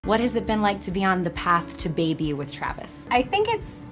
What has it been like to be on the path to baby with Travis? I think it's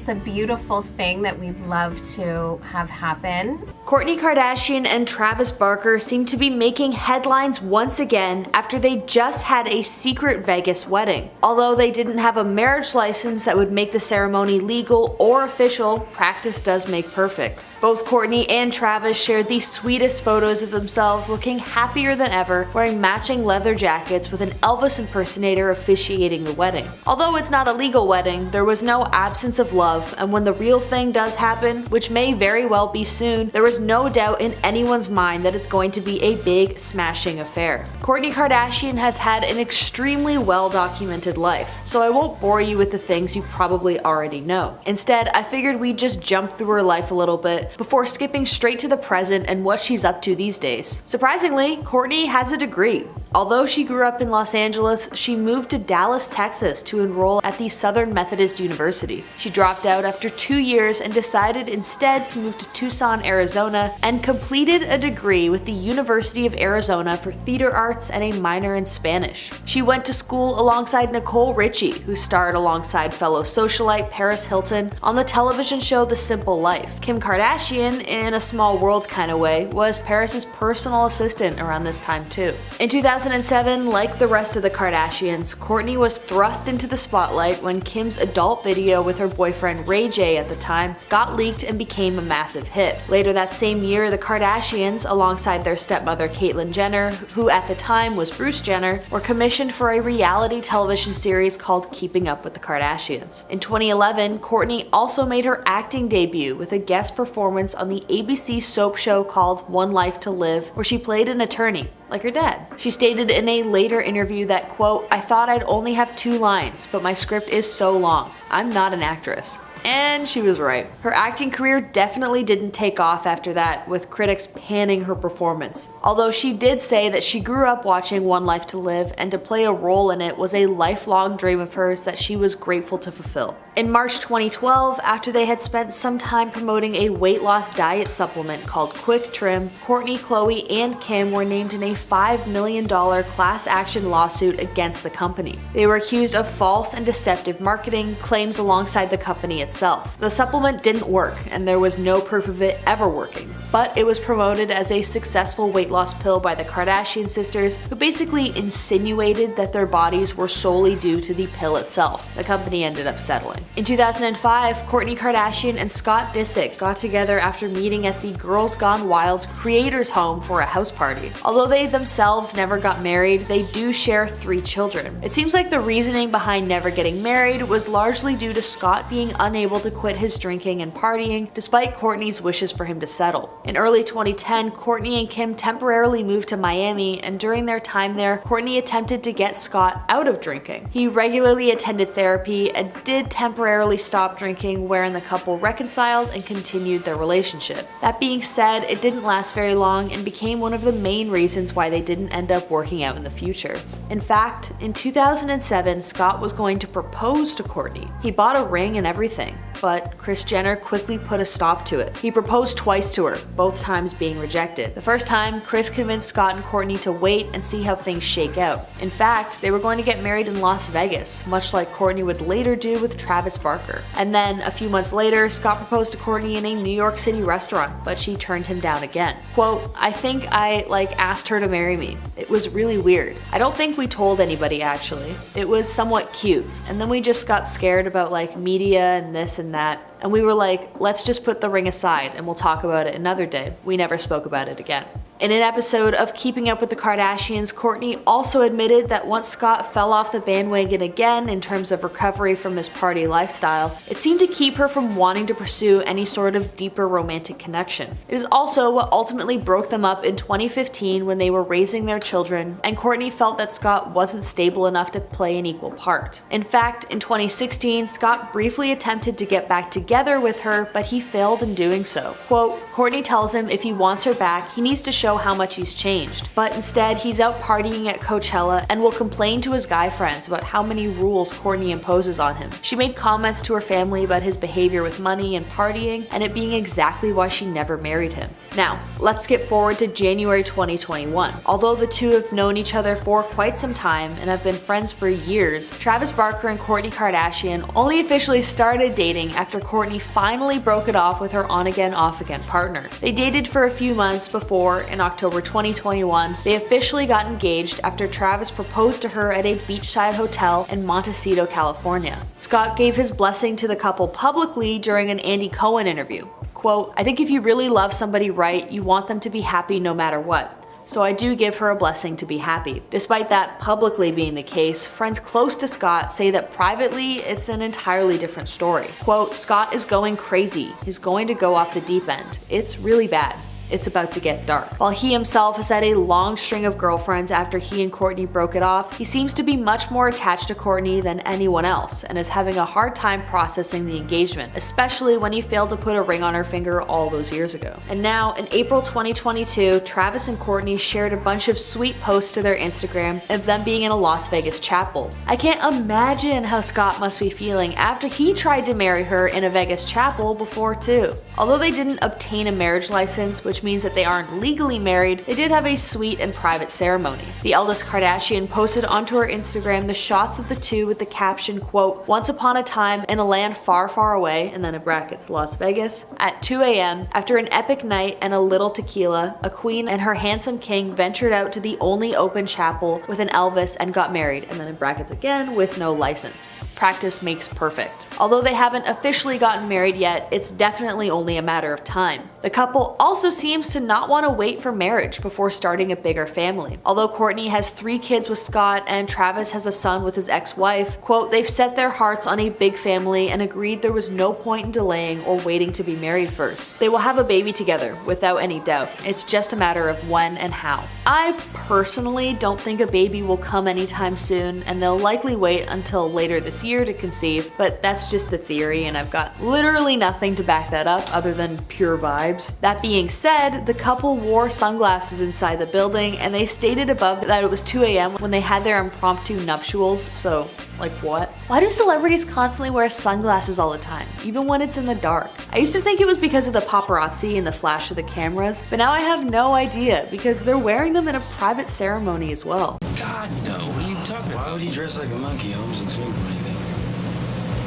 a beautiful thing that we'd love to have happen. Kourtney Kardashian and Travis Barker seem to be making headlines once again after they just had a secret Vegas wedding. Although they didn't have a marriage license that would make the ceremony legal or official, practice does make perfect. Both Kourtney and Travis shared the sweetest photos of themselves looking happier than ever, wearing matching leather jackets with an Elvis impersonator officiating the wedding. Although it's not a legal wedding, there was no absence of love, and when the real thing does happen, which may very well be soon, there was no doubt in anyone's mind that it's going to be a big, smashing affair. Kourtney Kardashian has had an extremely well-documented life, so I won't bore you with the things you probably already know. Instead, I figured we'd just jump through her life a little bit before skipping straight to the present and what she's up to these days. Surprisingly, Kourtney has a degree. Although she grew up in Los Angeles, she moved to Dallas, Texas to enroll at the Southern Methodist University. She dropped out after 2 years and decided instead to move to Tucson, Arizona, and completed a degree with the University of Arizona for theater arts and a minor in Spanish. She went to school alongside Nicole Richie, who starred alongside fellow socialite Paris Hilton on the television show The Simple Life. Kim Kardashian, in a small world kind of way, was Paris's personal assistant around this time too. In 2007, like the rest of the Kardashians, Kourtney was thrust into the spotlight when Kim's adult video with her boyfriend Ray J at the time got leaked and became a massive hit. Later that same year, the Kardashians, alongside their stepmother Caitlyn Jenner, who at the time was Bruce Jenner, were commissioned for a reality television series called Keeping Up with the Kardashians. In 2011, Kourtney also made her acting debut with a guest performance on the ABC soap show called One Life to Live, where she played an attorney, like her dad. She stated in a later interview that, quote, "I thought I'd only have 2 lines, but my script is so long. I'm not an actress." And she was right. Her acting career definitely didn't take off after that, with critics panning her performance. Although she did say that she grew up watching One Life to Live, and to play a role in it was a lifelong dream of hers that she was grateful to fulfill. In March 2012, after they had spent some time promoting a weight loss diet supplement called Quick Trim, Kourtney, Khloe, and Kim were named in a $5 million class action lawsuit against the company. They were accused of false and deceptive marketing claims alongside the company itself. The supplement didn't work, and there was no proof of it ever working, but it was promoted as a successful weight loss pill by the Kardashian sisters, who basically insinuated that their bodies were solely due to the pill itself. The company ended up settling. In 2005, Kourtney Kardashian and Scott Disick got together after meeting at the Girls Gone Wild's creators' home for a house party. Although they themselves never got married, they do share 3 children. It seems like the reasoning behind never getting married was largely due to Scott being unable to quit his drinking and partying, despite Kourtney's wishes for him to settle. In early 2010, Kourtney and Kim temporarily moved to Miami, and during their time there, Kourtney attempted to get Scott out of drinking. He regularly attended therapy and did temporarily stop drinking, wherein the couple reconciled and continued their relationship. That being said, it didn't last very long and became one of the main reasons why they didn't end up working out in the future. In fact, in 2007, Scott was going to propose to Kourtney. He bought a ring and everything, but Kris Jenner quickly put a stop to it. He proposed twice to her, both times being rejected. The first time, Kris convinced Scott and Kourtney to wait and see how things shake out. In fact, they were going to get married in Las Vegas, much like Kourtney would later do with Travis Barker. And then, a few months later, Scott proposed to Kourtney in a New York City restaurant, but she turned him down again. Quote, "I think I asked her to marry me. It was really weird. I don't think we told anybody actually. It was somewhat cute. And then we just got scared about media and this and that. And we were like, let's just put the ring aside and we'll talk about it another day." We never spoke about it again. In an episode of Keeping Up with the Kardashians, Kourtney also admitted that once Scott fell off the bandwagon again in terms of recovery from his party lifestyle, it seemed to keep her from wanting to pursue any sort of deeper romantic connection. It is also what ultimately broke them up in 2015 when they were raising their children, and Kourtney felt that Scott wasn't stable enough to play an equal part. In fact, in 2016, Scott briefly attempted to get back together with her, but he failed in doing so. Quote, Kourtney tells him if he wants her back, he needs to show show how much he's changed. But instead, he's out partying at Coachella and will complain to his guy friends about how many rules Kourtney imposes on him. She made comments to her family about his behavior with money and partying, and it being exactly why she never married him. Now, let's skip forward to January 2021. Although the two have known each other for quite some time and have been friends for years, Travis Barker and Kourtney Kardashian only officially started dating after Kourtney finally broke it off with her on-again, off-again partner. They dated for a few months before, in October 2021, they officially got engaged after Travis proposed to her at a beachside hotel in Montecito, California. Scott gave his blessing to the couple publicly during an Andy Cohen interview. Quote, "I think if you really love somebody right, you want them to be happy no matter what. So I do give her a blessing to be happy." Despite that publicly being the case, friends close to Scott say that privately it's an entirely different story. Quote, "Scott is going crazy. He's going to go off the deep end. It's really bad. It's about to get dark." While he himself has had a long string of girlfriends after he and Kourtney broke it off, he seems to be much more attached to Kourtney than anyone else and is having a hard time processing the engagement, especially when he failed to put a ring on her finger all those years ago. And now, in April 2022, Travis and Kourtney shared a bunch of sweet posts to their Instagram of them being in a Las Vegas chapel. I can't imagine how Scott must be feeling after he tried to marry her in a Vegas chapel before too. Although they didn't obtain a marriage license, which means that they aren't legally married, they did have a sweet and private ceremony. The eldest Kardashian posted onto her Instagram the shots of the two with the caption, quote, "Once upon a time in a land far, far away," and then in brackets, Las Vegas, "at 2 a.m., after an epic night and a little tequila, a queen and her handsome king ventured out to the only open chapel with an Elvis and got married," and then in brackets again, "with no license. Practice makes perfect." Although they haven't officially gotten married yet, it's definitely only a matter of time. The couple also seems to not want to wait for marriage before starting a bigger family. Although Kourtney has 3 kids with Scott and Travis has a son with his ex-wife, quote, "They've set their hearts on a big family and agreed there was no point in delaying or waiting to be married first. They will have a baby together, without any doubt. It's just a matter of when and how." I personally don't think a baby will come anytime soon, and they'll likely wait until later this year to conceive, but that's just a theory and I've got literally nothing to back that up other than pure vibes. That being said, the couple wore sunglasses inside the building and they stated above that it was 2 a.m. when they had their impromptu nuptials, so like what? Why do celebrities constantly wear sunglasses all the time, even when it's in the dark? I used to think it was because of the paparazzi and the flash of the cameras, but now I have no idea because they're wearing them in a private ceremony as well. God, no. What are you talking about? Why would you dress like a monkey, Holmes, and swing from anything?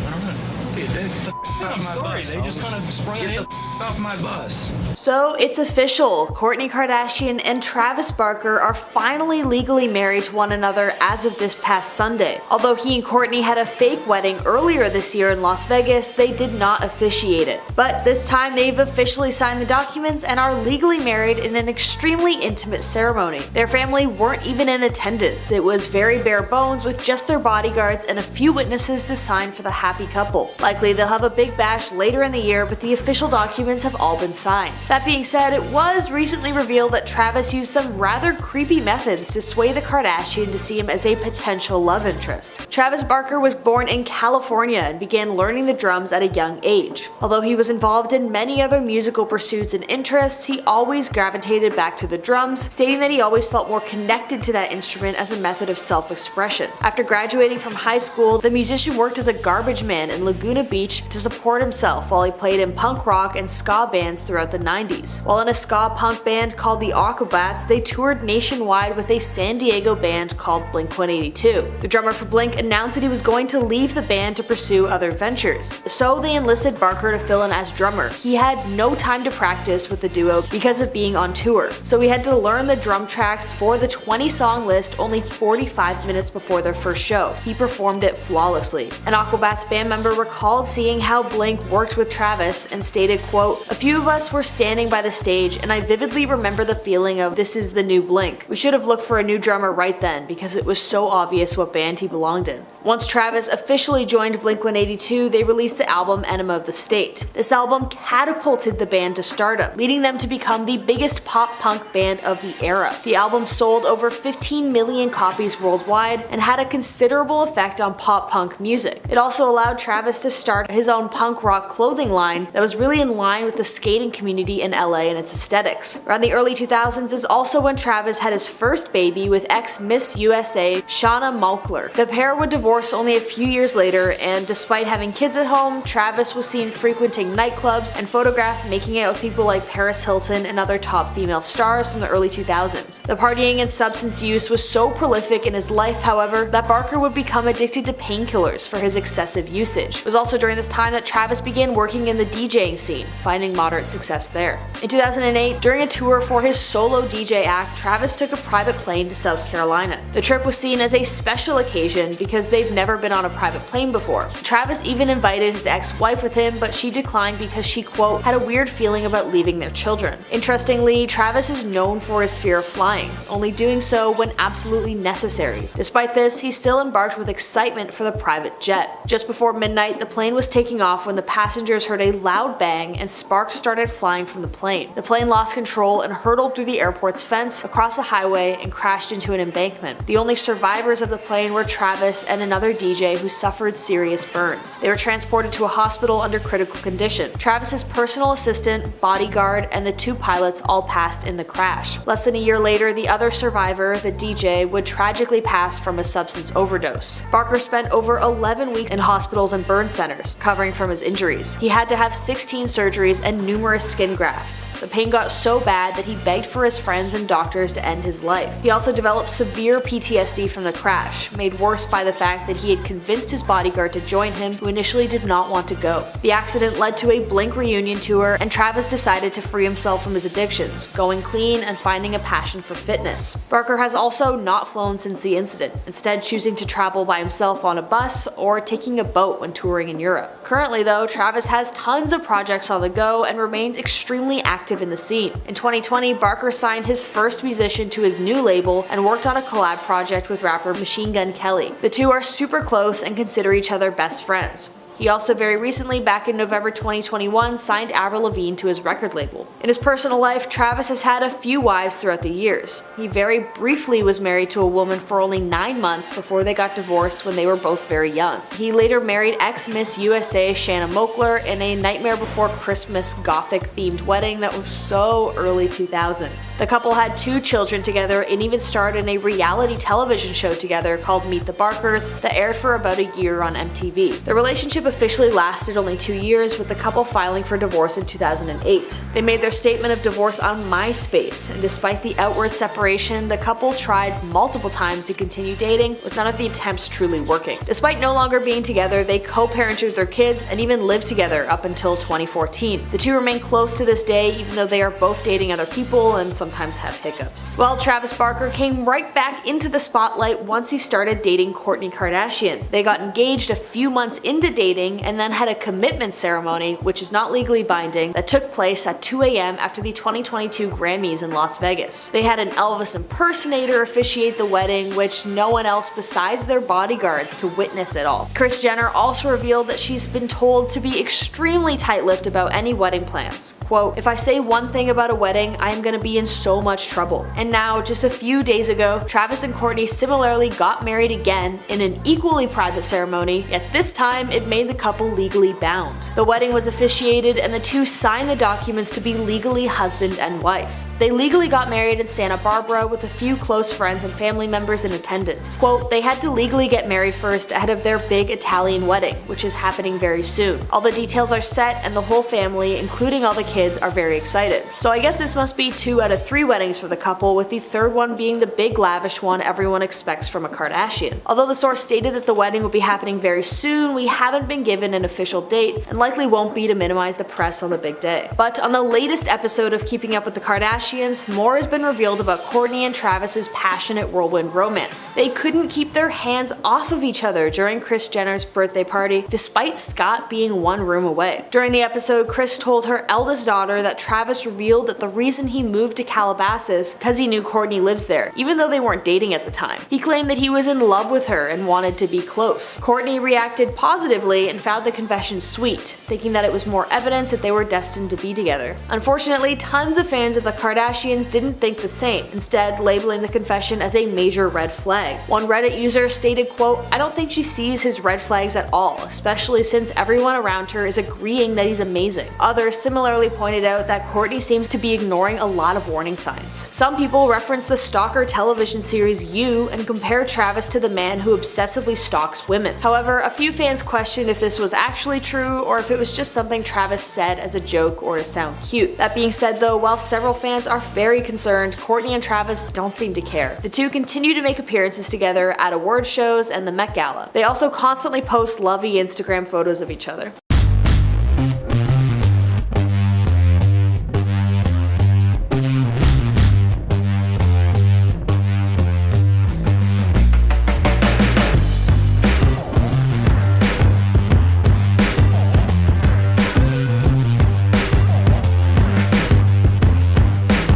I don't know. Don't be a dick. Get the I'm sorry, they just kind of sprung it off my bus. So it's official. Kourtney Kardashian and Travis Barker are finally legally married to one another as of this past Sunday. Although he and Kourtney had a fake wedding earlier this year in Las Vegas, they did not officiate it. But this time they've officially signed the documents and are legally married in an extremely intimate ceremony. Their family weren't even in attendance. It was very bare bones with just their bodyguards and a few witnesses to sign for the happy couple. Likely they'll have a big bash later in the year, but the official documents have all been signed. That being said, it was recently revealed that Travis used some rather creepy methods to sway the Kardashian to see him as a potential love interest. Travis Barker was born in California and began learning the drums at a young age. Although he was involved in many other musical pursuits and interests, he always gravitated back to the drums, stating that he always felt more connected to that instrument as a method of self-expression. After graduating from high school, the musician worked as a garbage man in Laguna Beach to support himself while he played in punk rock and ska bands throughout the 90s. While in a ska punk band called the Aquabats, they toured nationwide with a San Diego band called Blink-182. The drummer for Blink announced that he was going to leave the band to pursue other ventures, so they enlisted Barker to fill in as drummer. He had no time to practice with the duo because of being on tour, so he had to learn the drum tracks for the 20-song list only 45 minutes before their first show. He performed it flawlessly. An Aquabats band member recalled seeing how Blink worked with Travis and stated, quote, "A few of us were standing by the stage and I vividly remember the feeling of this is the new Blink. We should have looked for a new drummer right then because it was so obvious what band he belonged in." Once Travis officially joined Blink-182, they released the album Enema of the State. This album catapulted the band to stardom, leading them to become the biggest pop-punk band of the era. The album sold over 15 million copies worldwide and had a considerable effect on pop-punk music. It also allowed Travis to start his own punk rock clothing line that was really in line with the skating community in LA and its aesthetics. Around the early 2000s is also when Travis had his first baby with ex-Miss USA Shanna Moakler. The pair would divorce only a few years later, and despite having kids at home, Travis was seen frequenting nightclubs and photographed making out with people like Paris Hilton and other top female stars from the early 2000s. The partying and substance use was so prolific in his life, however, that Barker would become addicted to painkillers for his excessive usage. It was also during this time that Travis began working in the DJing scene, finding moderate success there. In 2008, during a tour for his solo DJ act, Travis took a private plane to South Carolina. The trip was seen as a special occasion because they've never been on a private plane before. Travis even invited his ex-wife with him, but she declined because she, quote, had a weird feeling about leaving their children. Interestingly, Travis is known for his fear of flying, only doing so when absolutely necessary. Despite this, he still embarked with excitement for the private jet. Just before midnight, the plane was taking off when the passengers heard a loud bang and sparks started flying from the plane. The plane lost control and hurtled through the airport's fence, across a highway, and crashed into an embankment. The only survivors of the plane were Travis and another DJ who suffered serious burns. They were transported to a hospital under critical condition. Travis's personal assistant, bodyguard, and the two pilots all passed in the crash. Less than a year later, the other survivor, the DJ, would tragically pass from a substance overdose. Barker spent over 11 weeks in hospitals and burn centers, recovering from his injuries. He had to have 16 surgeries and numerous skin grafts. The pain got so bad that he begged for his friends and doctors to end his life. He also developed severe PTSD from the crash, made worse by the fact that he had convinced his bodyguard to join him, who initially did not want to go. The accident led to a Blink reunion tour, and Travis decided to free himself from his addictions, going clean and finding a passion for fitness. Barker has also not flown since the incident, instead choosing to travel by himself on a bus or taking a boat when touring in Europe. Currently though, Travis has tons of projects on the go and remains extremely active in the scene. In 2020, Barker signed his first musician to his new label and worked on a collab project with rapper Machine Gun Kelly. The two are super close and consider each other best friends. He also very recently, back in November 2021, signed Avril Lavigne to his record label. In his personal life, Travis has had a few wives throughout the years. He very briefly was married to a woman for only 9 months before they got divorced when they were both very young. He later married ex-Miss USA Shanna Moakler in a Nightmare Before Christmas gothic themed wedding that was so early 2000s. The couple had 2 children together and even starred in a reality television show together called Meet the Barkers that aired for about a year on MTV. The relationship officially lasted only 2 years, with the couple filing for divorce in 2008. They made their statement of divorce on MySpace, and despite the outward separation, the couple tried multiple times to continue dating, with none of the attempts truly working. Despite no longer being together, they co-parented their kids and even lived together up until 2014. The two remain close to this day, even though they are both dating other people and sometimes have hiccups. Well, Travis Barker came right back into the spotlight once he started dating Kourtney Kardashian. They got engaged a few months into dating and then had a commitment ceremony, which is not legally binding, that took place at 2 a.m. after the 2022 Grammys in Las Vegas. They had an Elvis impersonator officiate the wedding, which no one else besides their bodyguards to witness it all. Kris Jenner also revealed that she's been told to be extremely tight-lipped about any wedding plans. Quote, "If I say one thing about a wedding, I am gonna be in so much trouble." And now, just a few days ago, Travis and Kourtney similarly got married again in an equally private ceremony, yet this time it made the couple legally bound. The wedding was officiated and the two signed the documents to be legally husband and wife. They legally got married in Santa Barbara with a few close friends and family members in attendance. Quote, "They had to legally get married first ahead of their big Italian wedding, which is happening very soon. All the details are set and the whole family, including all the kids, are very excited." So I guess this must be 2 out of 3 weddings for the couple, with the third one being the big lavish one everyone expects from a Kardashian. Although the source stated that the wedding will be happening very soon, we haven't been given an official date and likely won't be to minimize the press on the big day. But on the latest episode of Keeping Up with the Kardashians, more has been revealed about Kourtney and Travis's passionate whirlwind romance. They couldn't keep their hands off of each other during Kris Jenner's birthday party, despite Scott being 1 room away. During the episode, Kris told her eldest daughter that Travis revealed that the reason he moved to Calabasas because he knew Kourtney lives there, even though they weren't dating at the time. He claimed that he was in love with her and wanted to be close. Kourtney reacted positively and found the confession sweet, thinking that it was more evidence that they were destined to be together. Unfortunately, tons of fans of the Kardashians Kardashians didn't think the same, instead labeling the confession as a major red flag. One Reddit user stated, quote, "I don't think she sees his red flags at all, especially since everyone around her is agreeing that he's amazing." Others similarly pointed out that Kourtney seems to be ignoring a lot of warning signs. Some people reference the stalker television series You and compare Travis to the man who obsessively stalks women. However, a few fans questioned if this was actually true or if it was just something Travis said as a joke or to sound cute. That being said though, while several fans are very concerned, Kourtney and Travis don't seem to care. The two continue to make appearances together at award shows and the Met Gala. They also constantly post lovey Instagram photos of each other.